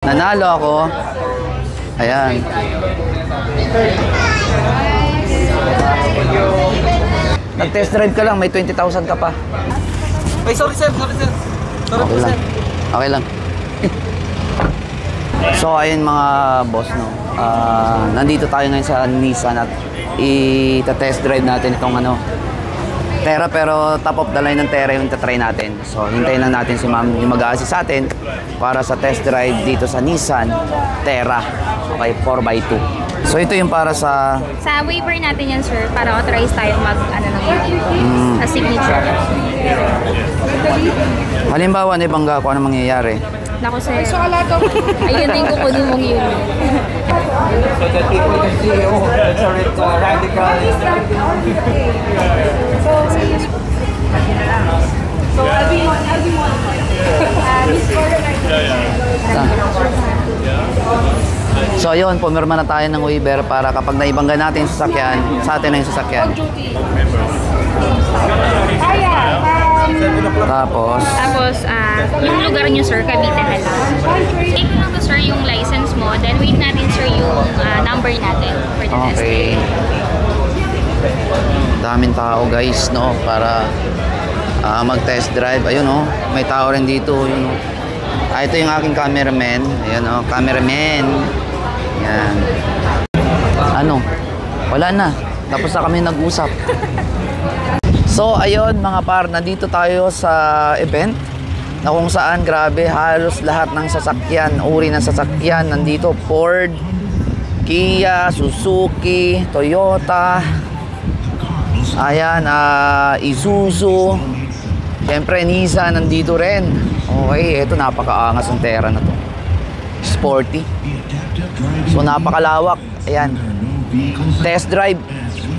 Nanalo ako. Ayan. Nag-test drive ka lang, may 20,000 ka pa. Ay, sorry sir. Sorry Okay lang. Okay lang. So, ayun mga boss, no. Nandito tayo ngayon sa Nissan at i-test drive natin itong Terra, pero top of the line ng Terra yung tatry natin. So, hintayin lang natin si ma'am yung mag-a-assist sa atin para sa test drive dito sa Nissan Terra. Okay, 4x2. So, ito yung para sa... Sa waiver natin yan, sir, para authorize tayo ng signature. Halimbawa, ibangga ko ano mangyayari. Naku, sir. Ayun din kukunin mong yun. So that people can see, oh, that's a radical. So, everyone. So ayun, pumirma na tayo ng waiver para kapag naibangga natin yung sasakyan, sa atin na yung sasakyan. Tapos, yung lugar nyo, sir, Cavite na lang. Take lang to, sir, yung license mo. Then, wait natin, sir, yung number natin for the test. okay. Daming tao guys, no, para mag-test drive. Ayun, no, may tao rin dito, yun, no. Ito yung aking cameraman. Ayan, no, cameraman. Yan. Wala na. Tapos na kami nag-usap. So, ayun mga par, nandito tayo sa event na kung saan, grabe, halos lahat ng sasakyan, uri ng sasakyan, nandito. Ford, Kia, Suzuki, Toyota, ayan, Isuzu, siyempre Nissan, nandito rin. Okay, ito napakaangas ng Terra na to. Sporty. So, napakalawak. Ayan. Test drive,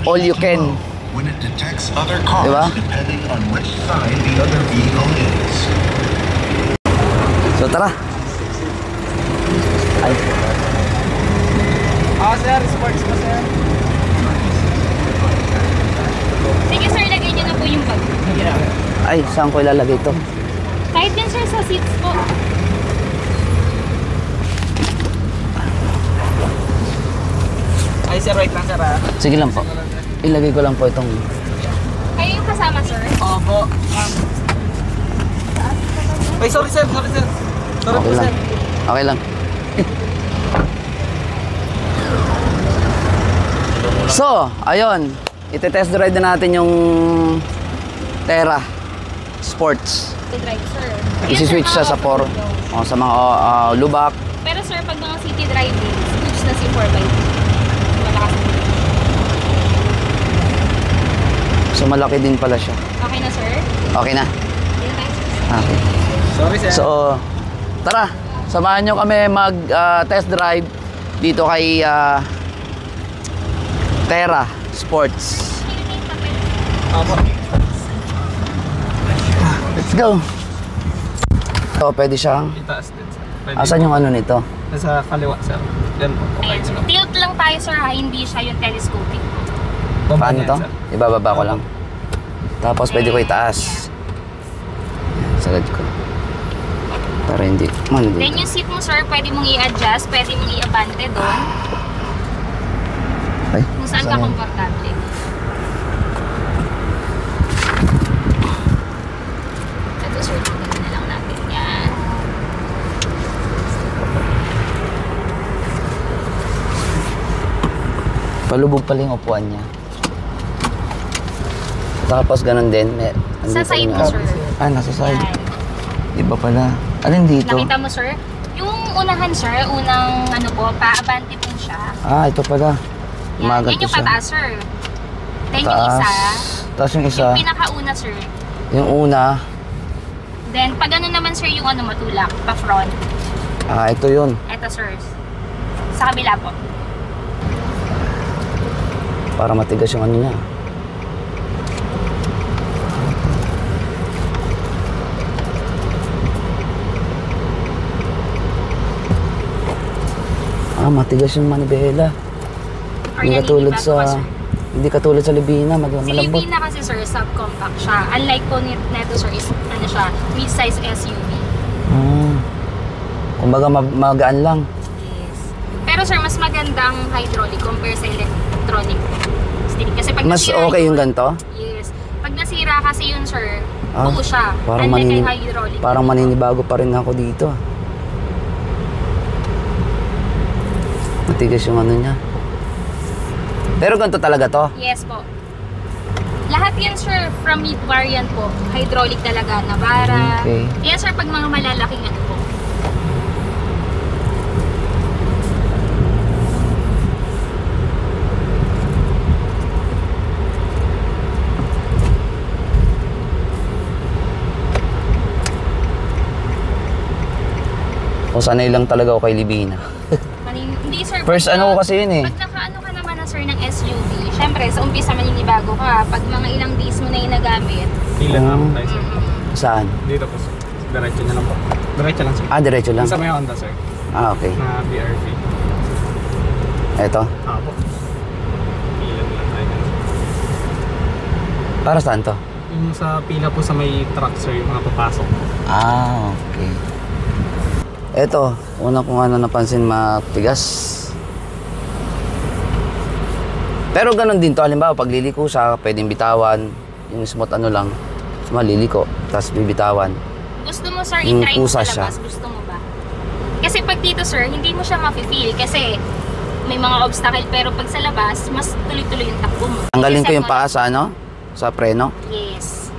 all you can. When it detects other cars, diba? depending on which side the other vehicle is. So tara. Ay. Sir, sports pa sir. Sige, sir, lagay nyo na po yung bag. Ay, saan ko ilalagay ito? Kahit din, sir, sa seats po. Ay, sir, right lang sir ha. Sige lang po. Ilagay ko lang po itong... Kayo yung kasama, sir? Opo. Ay, sorry sir. Sorry Okay po lang. sir. Okay lang. So, ayun. Ite-test drive na natin yung Terra Sports. Drive, sir. Isi-switch siya sa 4. Sa mga lubak. Pero, sir, pag mga city driving, switch na si 4x2. Malakas. So, malaki din pala siya. Okay na, sir? Okay na. Okay. Sorry sir. So, tara. Samahan nyo kami mag-test drive dito kay Terra Sports. Opo. Let's go. So, pwede siyang... Itaas din sir. Pwede. Asan yung nito? Nasa kaliwa sir. Yan po. Okay. Ayan, sir. Tilt lang tayo, sir, ha? Hindi siya yung telescopic. Paano to? Ibababa ko lang. Tapos pwede ko itaas. Sagad ko. Para hindi. Then yung seat mo, sir, pwede mong i-adjust. Pwede mong i-abante doon. Ay, Kung saan ka komportable. Ito, sir, tingnan na lang natin yan. palubog pala yung upuan niya. Tapos ganun din. Sa side mo, sir. Nasa side. Yan. Iba pala. Alin dito? Nakita mo, sir? Yung unahan, sir, unang paabante po siya. Ito pala. Yan, yan yung pataas, sir. Then yung isa. Tapos yung isa. Yung pinakauna, sir. Yung una. Then, pag ano naman, sir, yung matulak, pa-front. Ito yun. Ito, sir. Sa kabila po. Para matigas yung ano niya. Matigas yung manibela. Hindi katulad sa Libina, malambot. Si Libina kasi, sir, subcompact siya. Unlike po neto, sir, is ano siya, mid-size SUV. Kumbaga magaan lang. Yes. Pero sir, mas maganda ang hydraulic compare sa electronic stick. Kasi pag Mas nasira okay yung yun- ganito? Yes. Pag nasira kasi yun sir, Ah, buo siya. parang Unlike kay hydraulic. parang maninibago pa rin ako dito. Matigas yung ano niya. Pero ganito talaga to. Yes po. Lahat yan sir, from mid variant po. Hydraulic talaga, Navara. Okay. Yan sir, pag mga malalaking ano po. O sanay lang talaga ako kay Libina. Hindi sir. First pag ano ko kasi yun eh. Pag nakaano ka naman na sir ng SUV, syempre sa umpisa maninibago ka. Pag mga ilang days mo na yung nagamit, Pila na po tayo, sir. Saan? Dito po, sir. Diretso na lang po. Diretso lang, sir. Ah, diretso lang. Sa may Honda, sir. Ah, okay. Na BRV. Eto. Po. Pila na lang tayo. Para saan to? Yung sa pila po sa may truck, sir, yung mga papasok. Ah, okay. Eto, una kong ano napansin, matigas. Pero ganun din to, halimbawa pag liliko siya, pwedeng bitawan, yung smooth ano lang, maliliko, tapos bibitawan. gusto mo sir Yung i-try mo kusa sa siya. labas? Gusto mo ba? Kasi pag dito sir, hindi mo siya ma-feel kasi may mga obstacle pero pag sa labas, mas tuloy-tuloy yung takbo mo. Tanggalin ko Kasi yung paa sa ano? Sa preno? Yes.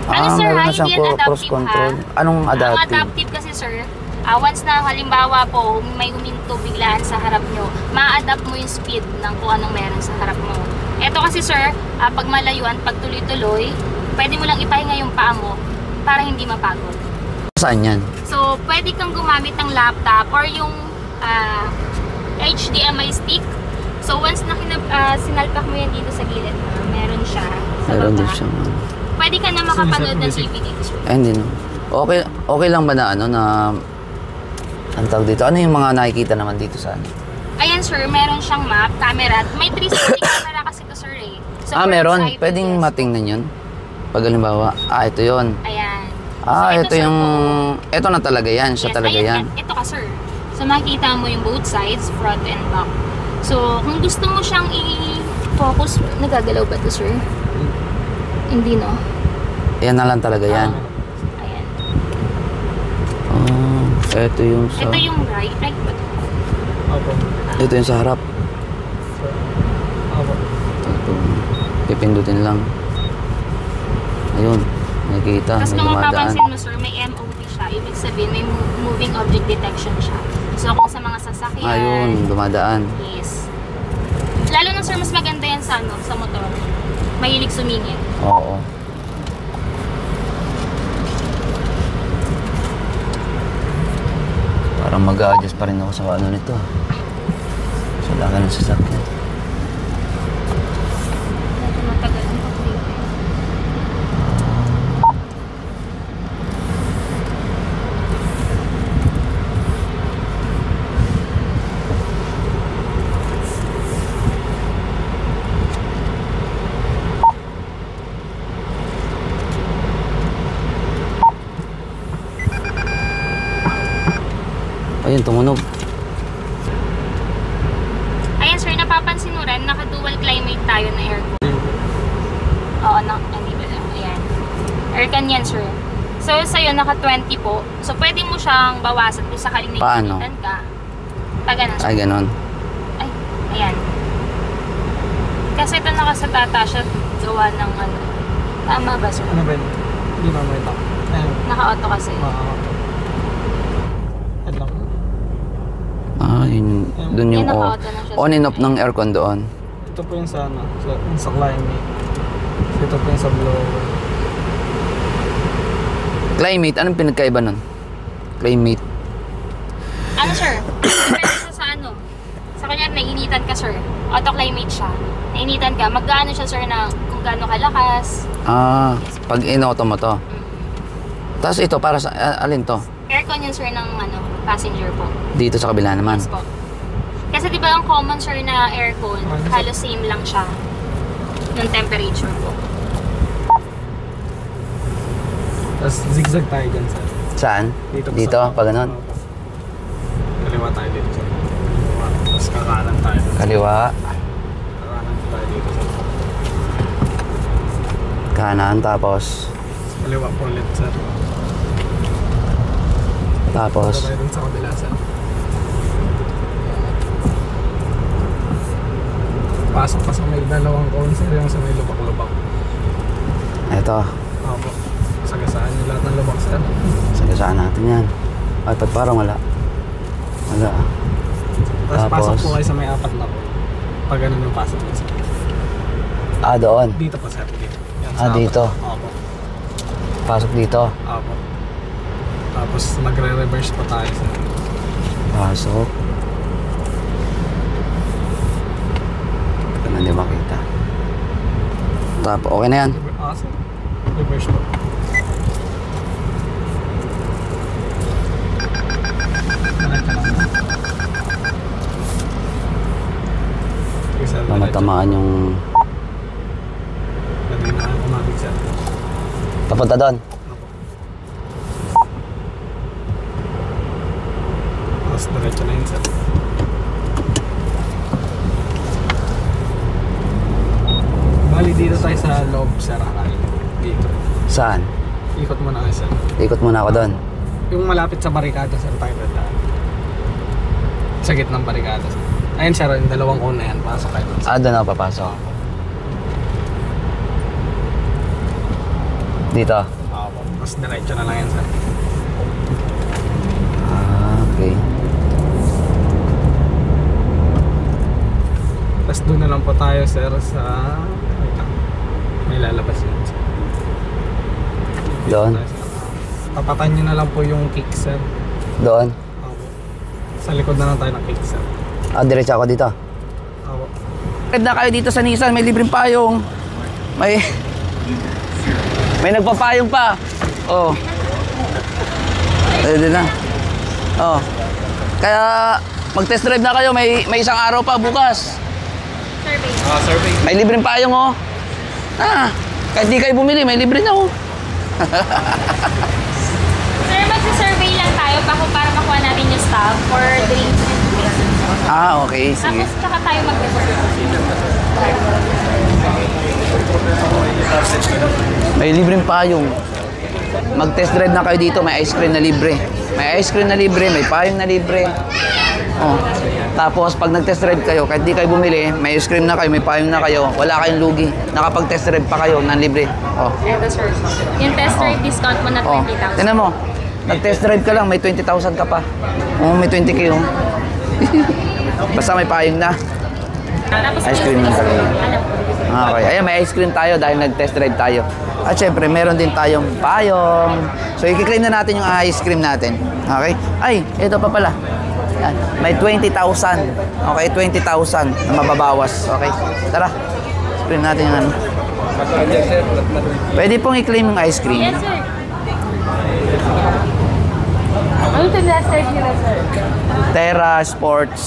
Ah, sir, meron na hindi siyang yan adaptive, cross control. ha? Anong Ang adaptive? adaptive kasi sir, once na halimbawa po may huminto biglaan sa harap nyo, ma-adapt mo yung speed ng kung anong meron sa harap mo. Ito kasi sir, pag malayuan, pag tuloy-tuloy, pwede mo lang ipahinga yung paa mo para hindi mapagod. Saan yan? So, pwede kang gumamit ng laptop or yung HDMI stick. So, once na sinalpak mo yan dito sa gilid mo, meron siya sa Meron baba. din siyang ano. Pwede ka na makapanood ng TV dito sir. Ay, hindi no. Okay, okay lang ba na ano na ang tawag dito? Ano yung mga nakikita naman dito sa ano? Ayan sir, meron siyang map, camera. May 360 camera kasi to sir eh. So, Ah, for meron. side Pwedeng views. matingnan yun. Pag halimbawa, ito yun. Ayan. Ah, So, ito sir, yung... po. Ito na talaga yan. Siya Yes, talaga ayan, yan. Ito ka sir. So makikita mo yung both sides, front and back. So kung gusto mo siyang i-focus, nagagalaw ba to sir? Hindi no? Yan na lang talaga yan. Ayan. Oh, ito yung sa... Ito yung right. Right ba to? Opo. Ito yung sa harap. Opo. Ito. Pipindutin lang. Ayun. Nakikita. Tapos May kung dumadaan. mapapansin mo sir, may MOV siya. Ibig sabihin may moving object detection siya. So kung sa mga sasakyan, Ayun. Dumadaan. yes. Lalo na sir, mas maganda yan sa ano, sa motor. Mahilig sumingit. Oo. Parang mag-a-adjust pa rin ako sa ano nito. Sa laka ng sasakyan. Medyo matagal ang pag-update. Ayun, tumunog. Ayan sir, napapansin mo rin, naka-dual climate tayo na aircon. Oo, hindi ba lang? Ayan. Aircon yan sir. So sa'yo, naka-20 po. So pwede mo siyang bawasan kung sakaling Paano? nainitan ka. Pag ganun. Ay, ganon. Ay, ayan. Kasi ito nakasatata siya gawa ng ano. Tama ba sir? Ano ba yun? Hindi ba may top? Ayun. Naka-auto kasi. Head lang. Ah, yun. Doon yung Yan, naka-auto na siya. on and off ng aircon doon. Ito po yung sa ano, sa climate. Ito po yung sa blower. Climate, anong pinagkaiba nun? Climate. Ano sir? Depende siya sa ano. Sa kanya, nainitan ka sir. Auto-climate siya. Nainitan ka, mag-gaano siya sir na kung gaano kalakas. Ah, pag in-auto mo to. Tapos ito, para sa, alin to? Aircon yun sir ng ano, passenger po. Dito sa kabila naman. Yes po. Kasi di ba ang common sir na aircon, halos same lang siya ng temperature po. Tapos zigzag tayo dyan, sir. Saan? Dito. Dito, pag ganon. Opo. Kaliwa tayo dito sir. Kaliwa. Tapos kakanan tayo. Kaliwa. Kakanan tayo dito sir. Kanan, tapos. Kaliwa po ulit sir. Tapos. Tayo dun sa kabila sir. Pasok pa sa may dalawang cone sir, yung sa may lubak-lubak. Ito. Opo. Sagasaan yung lahat ng lubak sir. Sagasaan natin yan. Ay, ba't parang wala? Wala. Tapos pasok po kayo sa may apat na po. Pag ganun yung pasok mo sir. Ah, doon. Dito po sir. Dito. Yan, Ah, dito. Opo. Pasok dito. Opo. Tapos magre-reverse po tayo sir. Pasok. Ito na, hindi makita. Tapos, okay na yan. Ah, sir. Reverse po. Mamatamaan yung... Lagi na kumapit sir. Papunta doon. Tapos diretso na yun sir. Bali dito tayo sa loob sir. Dito. Saan? Ikot mo na kayo sir. Ikot muna ako doon. Yung malapit sa barikada sir tayo na. Sa gitnang barikada sir. Ayun sir, yung dalawang cone na yan. Pasok kayo dun, sir. Ah, doon ako papasok. Dito. Opo. Tapos diretso na lang yan sir. Ah, okay. Tapos doon na lang po tayo sir sa... Wait lang. May lalabas yun sir. Doon. Tapatan nyo na lang po yung kick sir. Doon. Opo. Sa likod na lang tayo ng kick sir. Ah, diretso ako dito. Opo. Red na kayo dito sa Nissan, may libreng payong. May nagpapayong pa. Oh. Pwede na. Oh. Kaya mag-test drive na kayo, may isang araw pa bukas. Survey. Survey. May libreng payong oh. Ah, kahit di kayo bumili, may libre na oh. Sir, magsa-survey lang tayo para makuha natin yung staff for drinks and food. Ah, okay, sige. Tapos tsaka tayo mag-reserve. May libreng payong. Mag-test drive na kayo dito, may ice cream na libre. May ice cream na libre, may payong na libre. Oh. Tapos pag nag-test drive kayo, kahit di kayo bumili, may ice cream na kayo, may payong na kayo, wala kayong lugi. Nakapag-test drive pa kayo ng libre. Oh. Eto sir. Yung test drive discount mo na Oh. 20,000. Tingnan mo. Nag-test drive ka lang, may 20,000 ka pa. Oh, may 20K oh. Basta may payong na. Tapos Ice cream na talaga. Alam ko. Okay. Ayan, may ice cream tayo dahil nag-test drive tayo. At syempre, meron din tayong payong. So, i-claim na natin yung ice cream natin. Okay? Ay, ito pa pala. Yan. May 20,000. Okay, 20,000 na mababawas. Okay? Tara. Claim natin yung ano. Pwede pong i-claim yung ice cream. Yes sir. Ano ito last time nila sir? Terra Sports.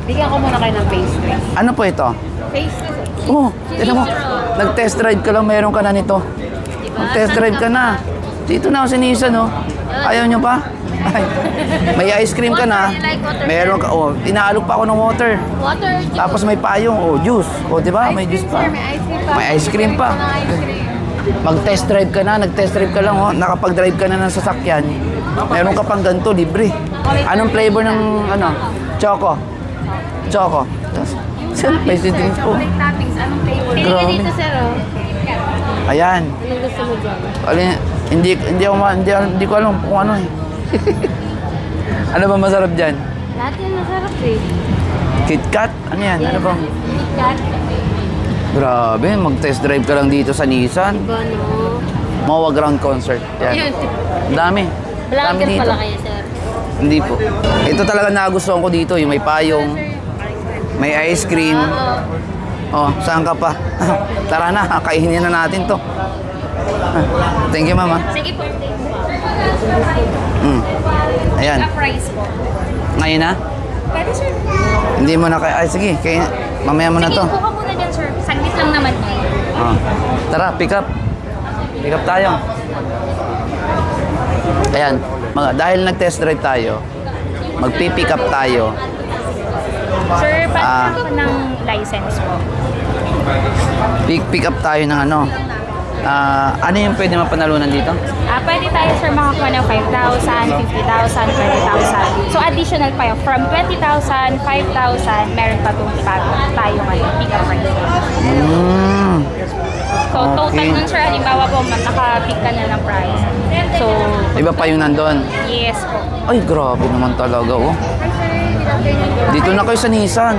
Bigyan ko muna kayo ng pastry. Ano po ito? Pastry sir. Oh, tignan mo. Nag-test drive ka lang, meron ka na nito. Diba? Mag-test drive ka na. Dito na ako sa Nissan, oh. Ayaw nyo pa? Ay, may ice cream ka na. Meron ka, oh. Inaalok pa ako ng water. Water, juice. Tapos may payong, oh, juice. Oh, di ba? May juice pa. May ice cream pa. Mag-test drive ka na, nag-test drive ka lang, oh. Nakapag-drive ka na ng sasakyan. Meron ka pang ganito, libre. Anong flavor ng, ano? Choco. Choco. May drinks po. Chocolate toppings, anong flavor? Pili ka Grabe. dito sir oh. Ayan. Anong gusto mo dyan? Alin, hindi ko alam kung ano eh. Ano ba masarap dyan? Lahat yan masarap eh. KitKat? Ano yan? Ano bang? KitKat. Grabe, mag-test drive ka lang dito sa Nissan. Diba no? Mawa Ground Concert. Yan. Ang dami. Dami Vlogger dito. pala kayo sir. Hindi po. Ito talaga nagustuhan ko dito. Yung may payong, may ice cream. Oh, saan ka pa? Tara na, kainin na natin to. Thank you, mama. Sige po. Ayan. Ka-price po. Ngayon na? Pwede sir. Hindi mo na kaya. Ay, sige. Kaya, mamaya mo na Sige, to. kuha muna dyan sir. Saglit lang naman yun. Ah. Tara, pick up. Pick up tayo. Ayan. Dahil nag-test drive tayo, magpipick up tayo. Sir, paano po ng license po? Pick up tayo ng ano. Ano yung pwede mapanalunan dito? Pwede tayo sir makakuha ng 5,000, 50,000, 20,000. So additional pa yun. From 20,000, 5,000, meron pa itong tayo ngayon. Pick up price. So total Okay. nun sir, halimbawa po, naka-pick ka na ng price. So, Iba pa yung nandun. yes po. Ay, grabe naman talaga, oh. Dito na kayo sa Nissan.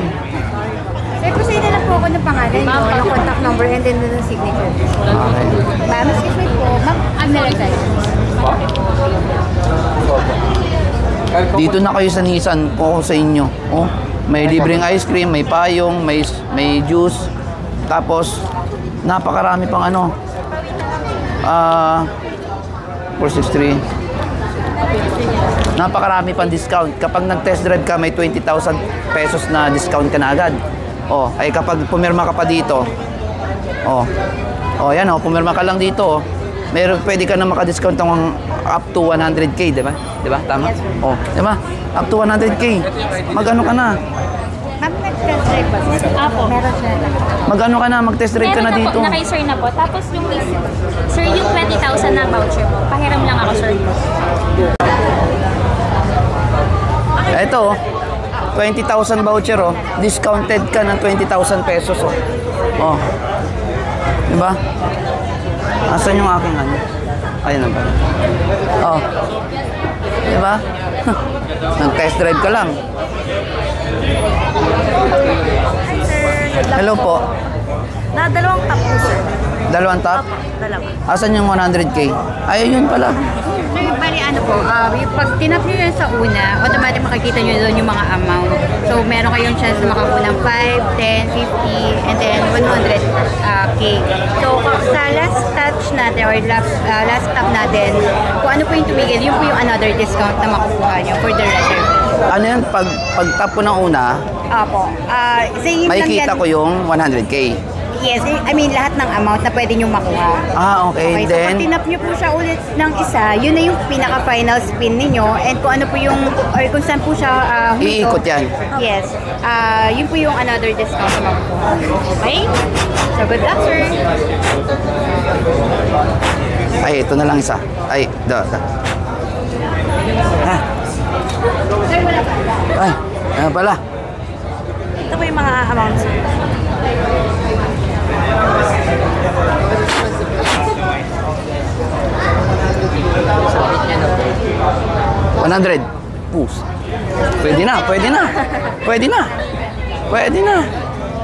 Sir, proceed na lang po ako ng pangalan nyo, yung contact number, and then the signature. Okay. Ma'am, excuse me po. Ma'am, I'm na lang tayo. Dito na kayo sa Nissan po sa inyo. Oh, may libreng ice cream, may payong, may juice. Tapos napakarami pang ano. 463. Napakarami pang discount. Kapag nag-test drive ka, may 20,000 pesos na discount ka na agad. Oh, ay kapag pumirma ka pa dito. Oh. Oh, yan oh, pumirma ka lang dito oh. Pwede ka na maka-discount ng up to 100k, di ba? Di ba? Tama? Oh, di ba? Up to 100k. Mag-ano ka na? Ma'am, nag-test drive ba? Apo. Meron siya na. Mag-ano ka na? Mag-test drive ka na Meron dito. po, naka-sir na po. Tapos yung sir, yung 20,000 na voucher po. Pahiram lang ako, sir. Ito oh. 20,000 voucher oh. Discounted ka ng 20,000 pesos oh. Oh. Di ba? Asan yung aking ano? Ayun na pala. Oh. Di ba? Nag-test drive ka lang. Hello po. Dalawang tap po, sir. Dalawang top? Dalawa. Asan yung 100k? Ay, yun pala. Sir, bali ano po, yung pag tinap nyo yun sa una, automatic makikita nyo doon yung mga amount. So, meron kayong chance na makakuha ng 5, 10, 50, and then 100k. So, sa last touch natin or last tap natin, kung ano po yung tumigil, yun po yung another discount na makukuha nyo for the reserve. Ano yan? Pag tap ko ng una, Apo. Same lang makikita yan. ko yung 100k. Yes, I mean lahat ng amount na pwede nyo makuha. Okay. So pag Then, tinap nyo po siya ulit ng isa, yun na yung pinaka-final spin ninyo and kung ano po yung, or kung saan po siya iikot yan. Yes. Yun po yung another discount na makukuha. Okay? So good luck, sir. Ay, ito na lang isa. Ay, da. Ha? Sir, wala pa. Ay, ano pala? Ito po yung mga amount, sir. $100. Pus. Pwede na.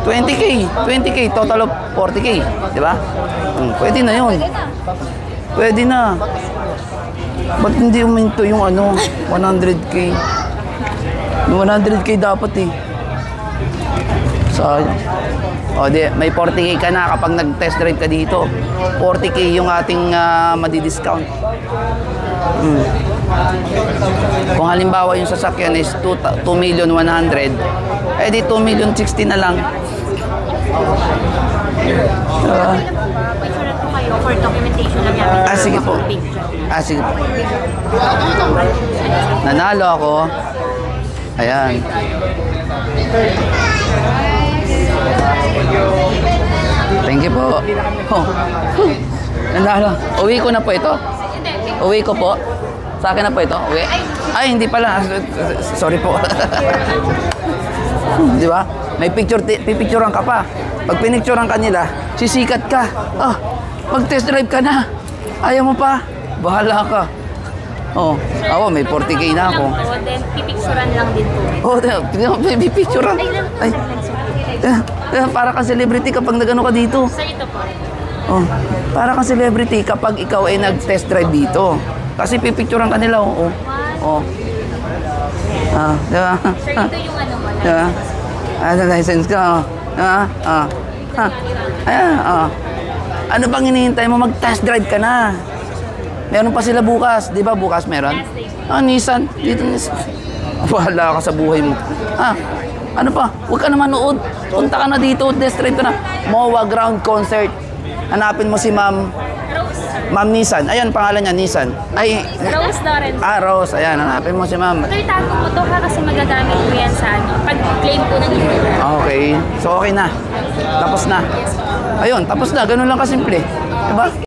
20k, total of 40k, di ba? Pwede na yun. Pwede na. Ba't hindi uminto yung ano, 100k? Yung 100k dapat eh. Sayang. O di, may 40k ka na kapag nag-test drive ka dito. 40k yung ating madi-discount. Kung halimbawa yung sasakyan is 2,100,000, eh di 2,060,000 na lang. Picture po kayo for documentation lang yan. Sige po. Sige po. Nanalo ako. Ayan. Thank you po. Oh. Nanalo. Uwi ko na po ito. Uwi ko po. Sa akin na po ito. Uwi. Ay, hindi pala. Sorry po. Di ba? May pipicturean ka pa. Pag pinicturean ka nila, sisikat ka. Mag-test drive ka na. Ayaw mo pa. Bahala ka. Oh, ako may 40k na ako. Then, pipicturean lang din po. May pipicturean. Ay. Para kang celebrity kapag nagano ka dito. Sir, ito po. Oh, para kang celebrity kapag ikaw ay nag-test drive dito. Kasi pipicturean ka nila. Oh. Diba? Sir, ito yung ano mo. Diba? License ka. Ano bang hinihintay mo? Mag-test drive ka na. Meron pa sila bukas. Di ba bukas meron? Nissan. Dito Nissan. Wala ka sa buhay mo. Ano pa? Huwag ka na manood. Punta ka na dito. Test drive ka na. MOA Ground Concert. Hanapin mo si Ma'am Ma'am Nissan. Ayan, pangalan niya, Nissan. Ay, Rose Lawrence. Rose. Ayan, hanapin mo si ma'am. Ito itago mo to ha kasi magagamit mo yan sa ano. Pag-claim po ng email. Okay. So, okay na. Tapos na. Ayun, tapos na. Ganun lang kasimple. Diba?